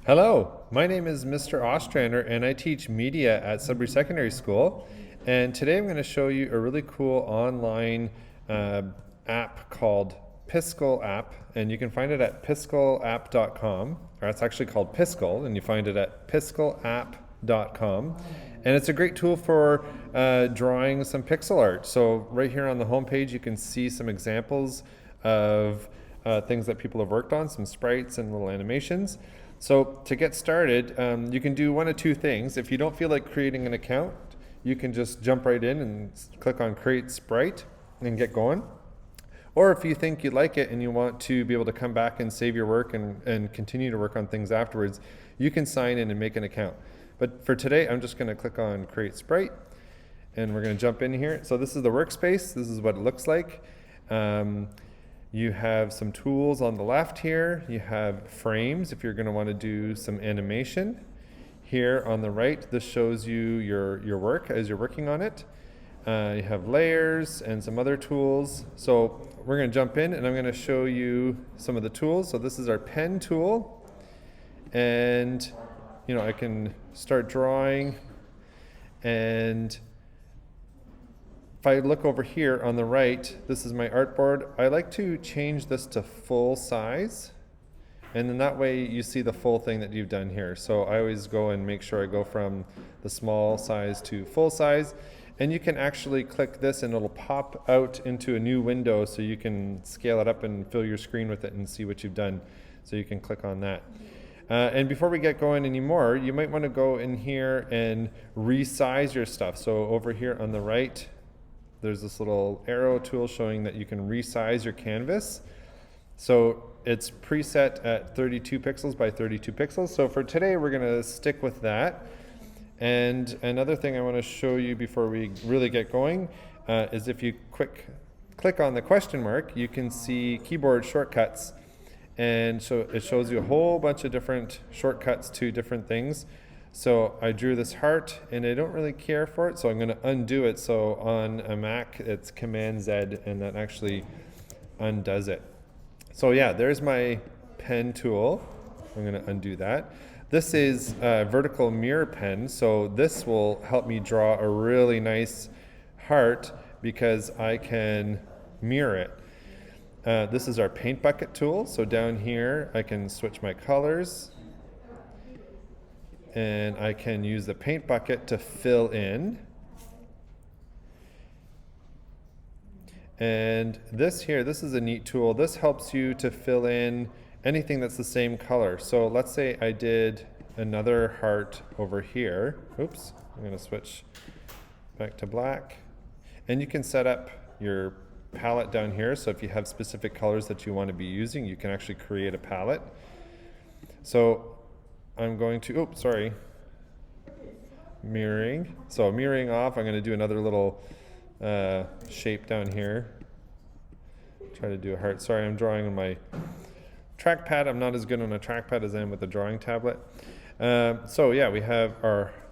Hello, my name is Mr. Ostrander and I teach media at Sudbury Secondary School. And today I'm going to show you a really cool online app called Piskel app. And you can find it at pixelapp.com, or it's actually called Piskel, and you find it at pixelapp.com. And it's a great tool for drawing some pixel art. So right here on the homepage, you can see some examples of things that people have worked on, some sprites and little animations. So to get started, you can do one of two things. If you don't feel like creating an account, you can just jump right in and click on Create Sprite and get going. Or if you think you like it and you want to be able to come back and save your work and continue to work on things afterwards, you can sign in and make an account. But for today, I'm just going to click on Create Sprite, and we're going to jump in here. So this is the workspace. This is what it looks like. You have some tools on the left here. You have frames if you're going to want to do some animation. Here on the right, this shows you your work as you're working on it. You have layers and some other tools. So we're going to jump in and I'm going to show you some of the tools. So this is our pen tool. And I can start drawing, and if I look over here on the right, this is my artboard. I like to change this to full size, and then that way you see the full thing that you've done here. So I always go and make sure I go from the small size to full size, and you can actually click this and it'll pop out into a new window so you can scale it up and fill your screen with it and see what you've done. So you can click on that. And before we get going anymore, you might want to go in here and resize your stuff. So over here on the right, there's this little arrow tool showing that you can resize your canvas. So it's preset at 32 pixels by 32 pixels. So for today, we're going to stick with that. And another thing I want to show you before we really get going is if you click on the question mark, you can see keyboard shortcuts. And so it shows you a whole bunch of different shortcuts to different things. So I drew this heart and I don't really care for it, so I'm going to undo it. So on a Mac, it's Command Z, and that actually undoes it. So yeah, there's my pen tool. I'm going to undo that. This is a vertical mirror pen, so this will help me draw a really nice heart because I can mirror it. This is our paint bucket tool. So down here, I can switch my colors, and I can use the paint bucket to fill in. And this here, this is a neat tool. This helps you to fill in anything that's the same color. So let's say I did another heart over here. Oops, I'm going to switch back to black. And you can set up your palette down here. So if you have specific colors that you want to be using, you can actually create a palette. So I'm going to, oops, sorry, mirroring. So mirroring off, I'm going to do another little shape down here. Try to do a heart. Sorry, I'm drawing on my trackpad. I'm not as good on a trackpad as I am with a drawing tablet. So yeah, we have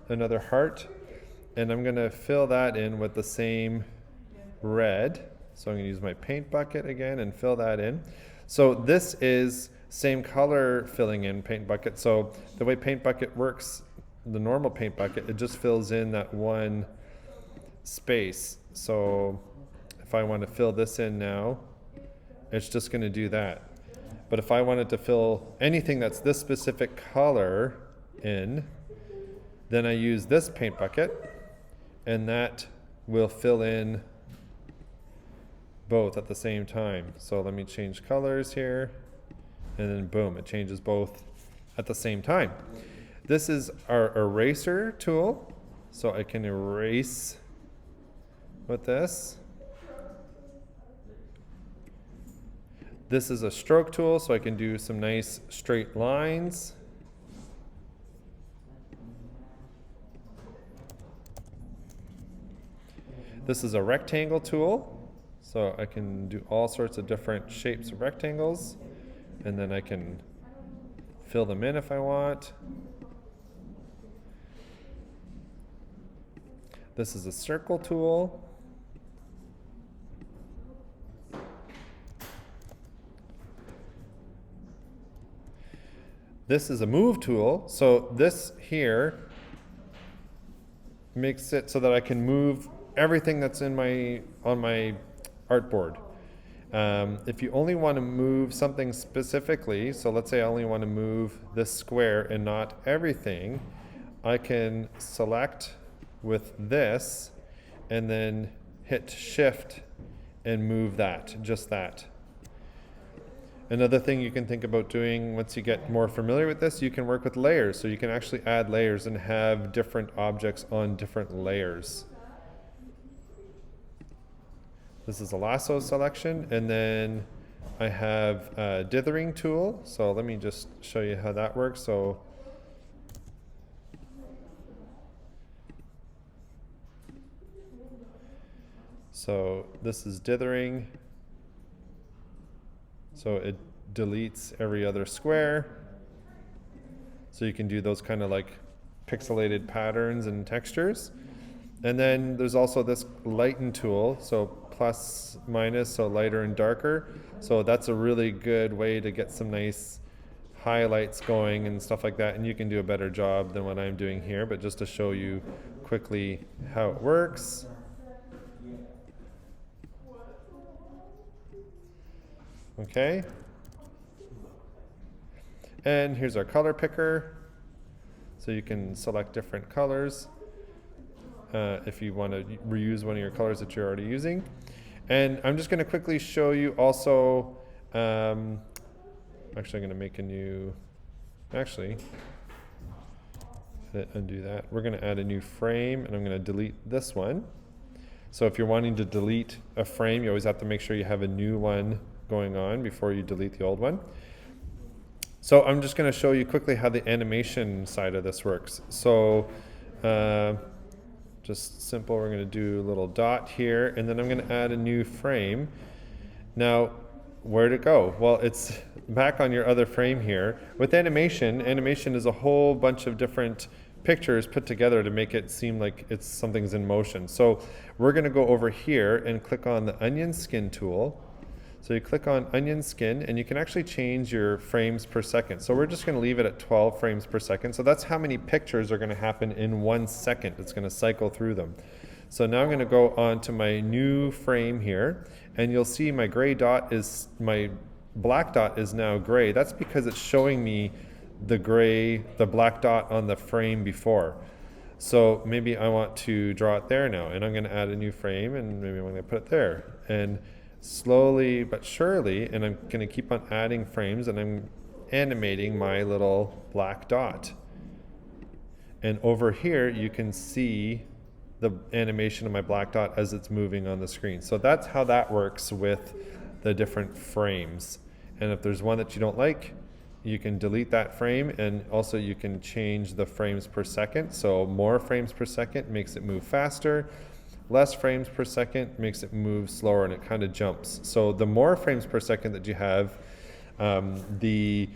another heart, and I'm going to fill that in with the same red. So I'm going to use my paint bucket again and fill that in. So this is same color filling in paint bucket. So the way paint bucket works, the normal paint bucket, it just fills in that one space. So if I want to fill this in now, it's just going to do that. But if I wanted to fill anything that's this specific color in, then I use this paint bucket, and that will fill in both at the same time. So let me change colors here. And then boom, it changes both at the same time. This is our eraser tool. So I can erase with this. This is a stroke tool, so I can do some nice straight lines. This is a rectangle tool. So I can do all sorts of different shapes of rectangles. And then I can fill them in if I want. This is a circle tool. This is a move tool. So this here makes it so that I can move everything that's on my artboard. If you only want to move something specifically, so let's say I only want to move this square and not everything, I can select with this and then hit shift and move that, just that. Another thing you can think about doing once you get more familiar with this, you can work with layers. So you can actually add layers and have different objects on different layers. This is a lasso selection, and then I have a dithering tool. So let me just show you how that works. So this is dithering. So it deletes every other square. So you can do those kind of like pixelated patterns and textures. And then there's also this lighten tool. So plus, minus, so lighter and darker. So that's a really good way to get some nice highlights going and stuff like that. And you can do a better job than what I'm doing here, but just to show you quickly how it works. Okay. And here's our color picker. So you can select different colors if you want to reuse one of your colors that you're already using. And I'm just going to quickly show you also, actually I'm going to make a new, undo that. We're going to add a new frame, and I'm going to delete this one. So if you're wanting to delete a frame, you always have to make sure you have a new one going on before you delete the old one. So I'm just going to show you quickly how the animation side of this works. So just simple, we're going to do a little dot here, and then I'm going to add a new frame. Now, where'd it go? Well, it's back on your other frame here. With animation is a whole bunch of different pictures put together to make it seem like something's in motion. So we're going to go over here and click on the onion skin tool. So you click on onion skin, and you can actually change your frames per second. So we're just going to leave it at 12 frames per second. So that's how many pictures are going to happen in 1 second. It's going to cycle through them. So now I'm going to go on to my new frame here, and you'll see my black dot is now gray. That's because it's showing me the black dot on the frame before. So maybe I want to draw it there now, and I'm going to add a new frame, and maybe I'm going to put it there. And slowly but surely, and I'm going to keep on adding frames, and I'm animating my little black dot. And over here you can see the animation of my black dot as it's moving on the screen. So that's how that works with the different frames. And if there's one that you don't like, you can delete that frame, and also you can change the frames per second. So more frames per second makes it move faster. Less frames per second makes it move slower, and it kind of jumps. So the more frames per second that you have, the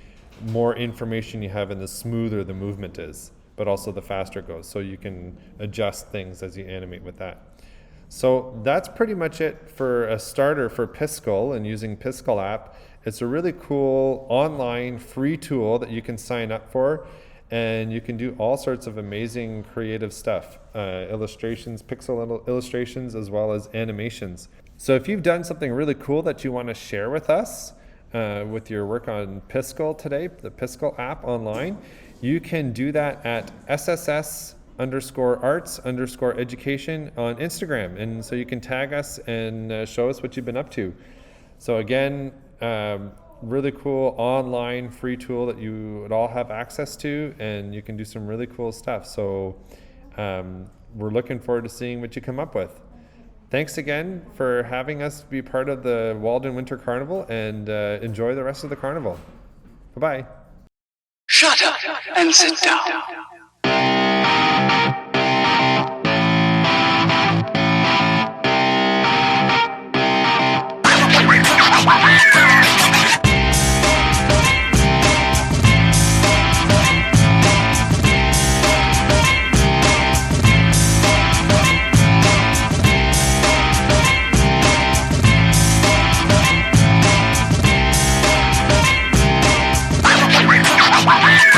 more information you have and the smoother the movement is, but also the faster it goes. So you can adjust things as you animate with that. So that's pretty much it for a starter for Piskel and using Piskel app. It's a really cool online free tool that you can sign up for, and you can do all sorts of amazing creative stuff, illustrations, pixel illustrations, as well as animations. So if you've done something really cool that you want to share with us with your work on Piskel today, the Piskel app online, you can do that at SSS_arts_education on Instagram. And so you can tag us and show us what you've been up to. So again, really cool online free tool that you would all have access to, and you can do some really cool stuff. So we're looking forward to seeing what you come up with. Thanks again for having us be part of the Walden Winter Carnival, and enjoy the rest of the carnival. Bye-bye. Shut up and sit down. Wow.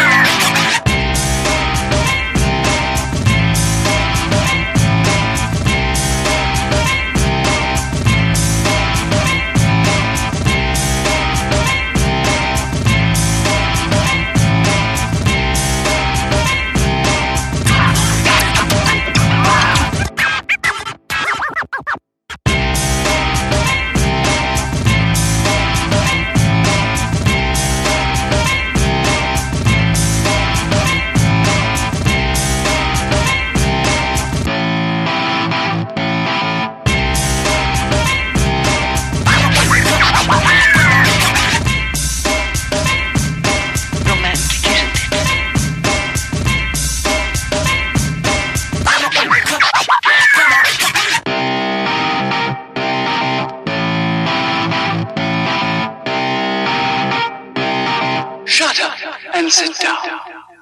Shut up and sit down.